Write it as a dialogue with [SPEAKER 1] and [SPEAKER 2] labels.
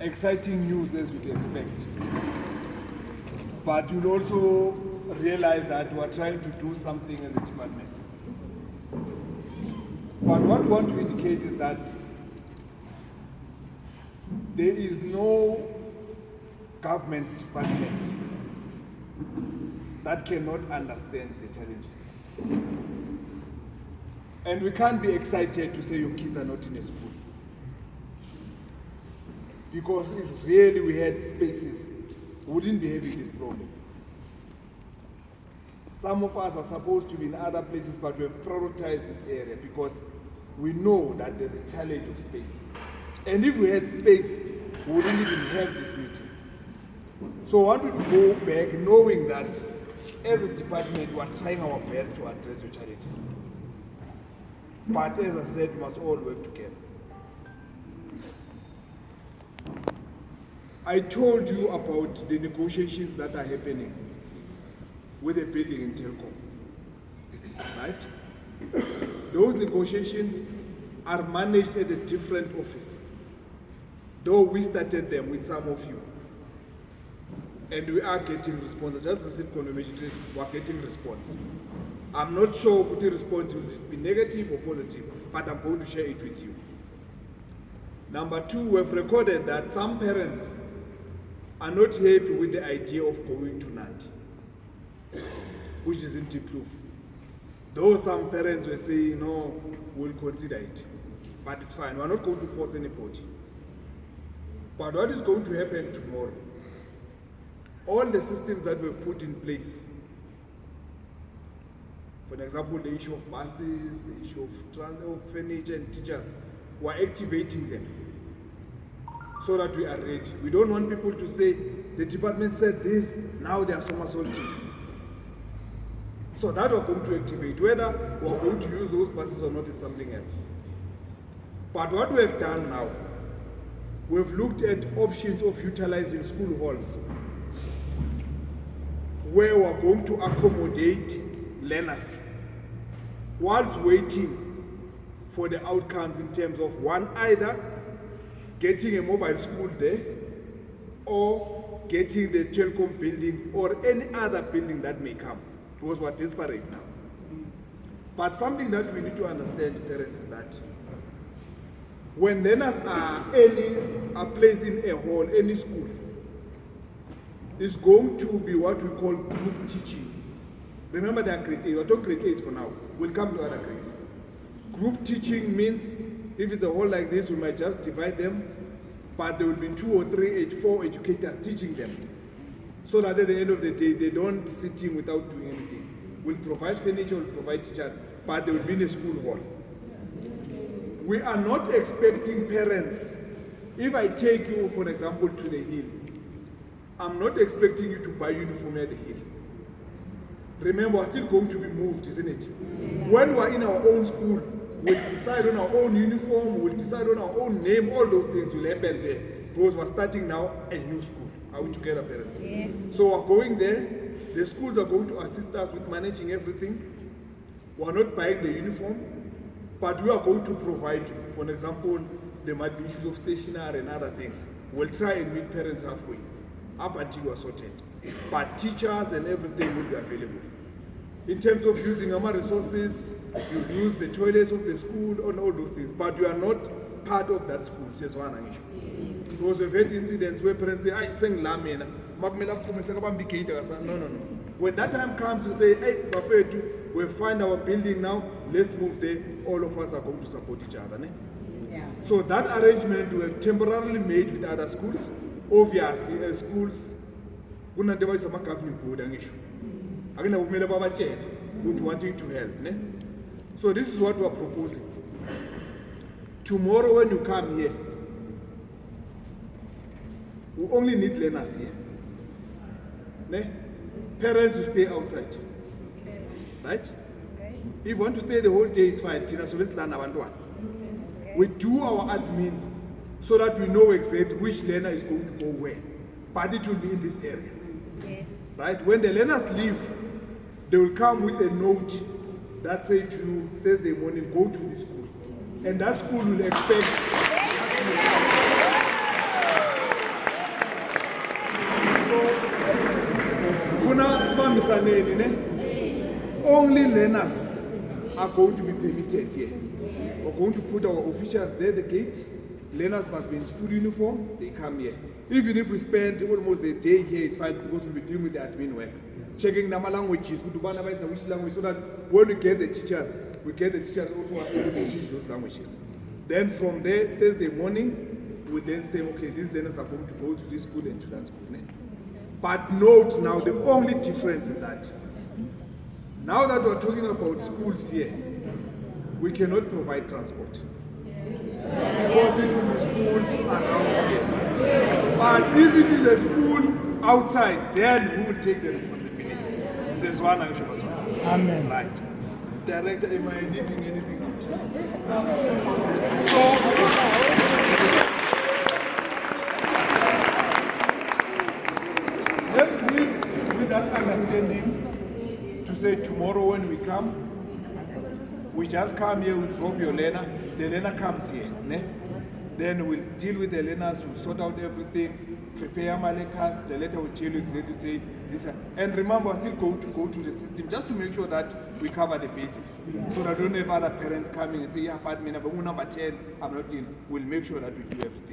[SPEAKER 1] exciting news as you'd expect. But you'll also realize that we're trying to do something as a department. But what we want to indicate is that there is no government department that cannot understand the challenges. And we can't be excited to say your kids are not in a school. Because it's really, we had spaces, we wouldn't be having this problem. Some of us are supposed to be in other places, but we have prioritized this area because we know that there's a challenge of space. And if we had space, we wouldn't even have this meeting. So I want you to go back knowing that as a department, we're trying our best to address your challenges. But as I said, we must all work together. I told you about the negotiations that are happening with a building in Telkom, right? Those negotiations are managed at a different office, though we started them with some of you. And we are getting response. I just received confirmation we are getting response. I'm not sure what the response will be, negative or positive, but I'm going to share it with you. Number two, we've recorded that some parents are not happy with the idea of going to Nandi, which is in Tipluf. Though some parents were saying, no, we'll consider it. But it's fine, we're not going to force anybody. But what is going to happen tomorrow? All the systems that we've put in place, for example, the issue of buses, the issue of furniture and teachers, we're activating them so that we are ready. We don't want people to say, the department said this, now they are somersaulting. So that we're going to activate. Whether we're going to use those buses or not is something else. But what we have done now, we've looked at options of utilizing school halls where we're going to accommodate learners whilst waiting for the outcomes in terms of one, either getting a mobile school there or getting the Telkom building or any other building that may come, because we're desperate now. But something that we need to understand, parents, is that when learners are placed in a hall, any school, is going to be what we call group teaching. Remember, they are grade 8. We're talking grade 8 for now. We'll come to other grades. Group teaching means if it's a hall like this, we might just divide them, but there will be 2 or 3, 4 educators teaching them, so that at the end of the day, they don't sit in without doing anything. We'll provide furniture, we'll provide teachers, but they will be in a school hall. We are not expecting parents. If I take you, for example, to the hill, I'm not expecting you to buy uniform at the hill. Remember, we're still going to be moved, isn't it? When we're in our own school, we'll decide on our own uniform, we'll decide on our own name, all those things will happen there. Because we're starting now a new school. Are we together, parents? Yes. So we're going there. The schools are going to assist us with managing everything. We're not buying the uniform, but we are going to provide you. For example, there might be issues of stationery and other things. We'll try and meet parents halfway, up until we're sorted. But teachers and everything will be available. In terms of using our resources, you use the toilets of the school and all those things, but you are not part of that school. Says one issue. Because we've had incidents where parents say, "I sing lamena." No. When that time comes, you say, "Hey, Bafetu, we find our building now. Let's move there." All of us are going to support each other. Yeah. So that arrangement we have temporarily made with other schools. Obviously, as schools, wanting to help. So this is what we are proposing. Tomorrow when you come here, we only need learners here. Parents will stay outside. Right? If you want to stay the whole day, it's fine. We do our admin so that we know exactly which learner is going to go where. But it will be in this area. Yes. Right? When the learners leave, they will come with a note that says to you, Thursday morning, go to this school. And that school will expect Saneni, ne? Only learners are going to be permitted here. We're going to put our officials there, the gate. Learners must be in full uniform, they come here. Even if we spend almost a day here, it's fine because we'll be dealing with the admin work. Checking the languages, which language, so that when we get the teachers also are able to teach those languages. Then from there, Thursday morning, we then say, okay, these learners are going to go to this school and to that school. But note now, the only difference is that now that we're talking about schools here, we cannot provide transport. Because it will be schools around here. But if it is a school outside, then we will take the responsibility. This is one action as well.
[SPEAKER 2] Amen.
[SPEAKER 1] Right. Director, am I leaving anything out? Let's live with that understanding to say tomorrow when we come, we just come here, we drop your learner, the learner comes here. Ne? Then we'll deal with the learners, we'll sort out everything, prepare my letters, the letter will tell you exactly say this. And remember, still go to the system just to make sure that we cover the basis. So that don't have other parents coming and say, yeah, but number 10, I'm not in. We'll make sure that we do everything.